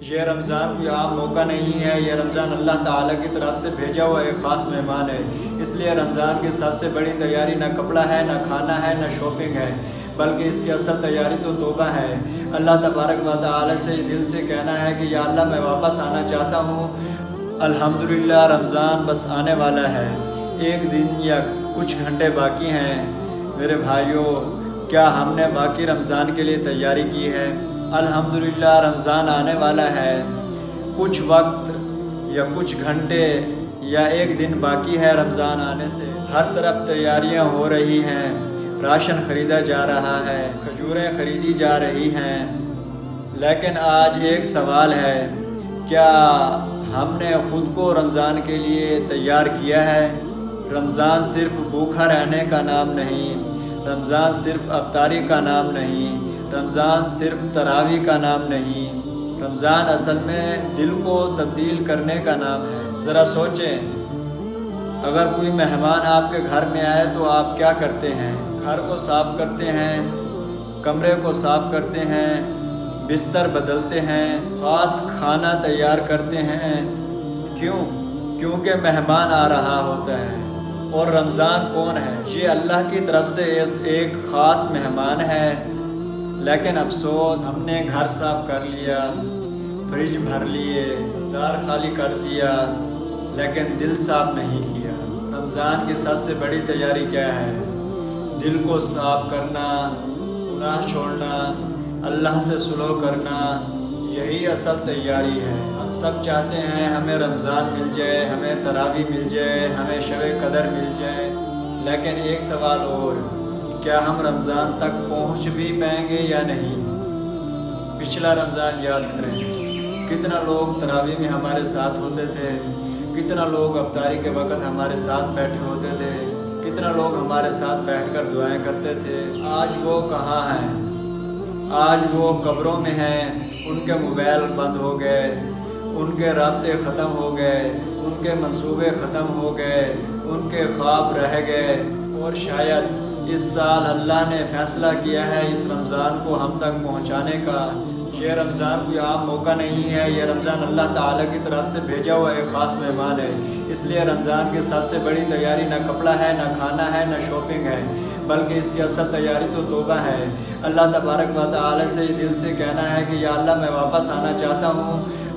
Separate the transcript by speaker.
Speaker 1: یہ رمضان کوئی عام موقع نہیں ہے، یہ رمضان اللہ تعالیٰ کی طرف سے بھیجا ہوا ایک خاص مہمان ہے۔ اس لیے رمضان کی سب سے بڑی تیاری نہ کپڑا ہے، نہ کھانا ہے، نہ شاپنگ ہے، بلکہ اس کی اصل تیاری تو توبہ ہے۔ اللہ تبارک و تعالیٰ سے دل سے کہنا ہے کہ یا اللہ میں واپس آنا چاہتا ہوں۔ الحمدللہ رمضان بس آنے والا ہے، ایک دن یا کچھ گھنٹے باقی ہیں۔ میرے بھائیوں، کیا ہم نے باقی رمضان کے لیے تیاری کی ہے؟ الحمدللہ رمضان آنے والا ہے، کچھ وقت یا کچھ گھنٹے یا ایک دن باقی ہے رمضان آنے سے۔ ہر طرف تیاریاں ہو رہی ہیں، راشن خریدا جا رہا ہے، کھجوریں خریدی جا رہی ہیں، لیکن آج ایک سوال ہے، کیا ہم نے خود کو رمضان کے لیے تیار کیا ہے؟ رمضان صرف بھوکا رہنے کا نام نہیں، رمضان صرف افطاری کا نام نہیں، رمضان صرف تراویح کا نام نہیں، رمضان اصل میں دل کو تبدیل کرنے کا نام ہے۔ ذرا سوچیں، اگر کوئی مہمان آپ کے گھر میں آئے تو آپ کیا کرتے ہیں؟ گھر کو صاف کرتے ہیں، کمرے کو صاف کرتے ہیں، بستر بدلتے ہیں، خاص کھانا تیار کرتے ہیں۔ کیوں؟ کیونکہ مہمان آ رہا ہوتا ہے۔ اور رمضان کون ہے؟ یہ اللہ کی طرف سے ایک خاص مہمان ہے، لیکن افسوس ہم نے گھر صاف کر لیا، فریج بھر لیے، بازار خالی کر دیا، لیکن دل صاف نہیں کیا۔ رمضان کی سب سے بڑی تیاری کیا ہے؟ دل کو صاف کرنا، گناہ چھوڑنا، اللہ سے صلح کرنا، یہی اصل تیاری ہے۔ ہم سب چاہتے ہیں ہمیں رمضان مل جائے، ہمیں تراویح مل جائے، ہمیں شب قدر مل جائے، لیکن ایک سوال اور، کیا ہم رمضان تک پہنچ بھی پائیں گے یا نہیں؟ پچھلا رمضان یاد کریں، کتنا لوگ تراویح میں ہمارے ساتھ ہوتے تھے، کتنا لوگ افطاری کے وقت ہمارے ساتھ بیٹھے ہوتے تھے، کتنا لوگ ہمارے ساتھ بیٹھ کر دعائیں کرتے تھے۔ آج وہ کہاں ہیں؟ آج وہ قبروں میں ہیں، ان کے موبائل بند ہو گئے، ان کے رابطے ختم ہو گئے، ان کے منصوبے ختم ہو گئے، ان کے خواب رہ گئے، اور شاید اس سال اللہ نے فیصلہ کیا ہے اس رمضان کو ہم تک پہنچانے کا۔ یہ رمضان کوئی عام موقع نہیں ہے، یہ رمضان اللہ تعالیٰ کی طرف سے بھیجا ہوا ایک خاص مہمان ہے۔ اس لیے رمضان کی سب سے بڑی تیاری نہ کپڑا ہے، نہ کھانا ہے، نہ شاپنگ ہے، بلکہ اس کی اصل تیاری تو توبہ ہے۔ اللہ تبارک و تعالیٰ سے دل سے کہنا ہے کہ یا اللہ میں واپس آنا چاہتا ہوں۔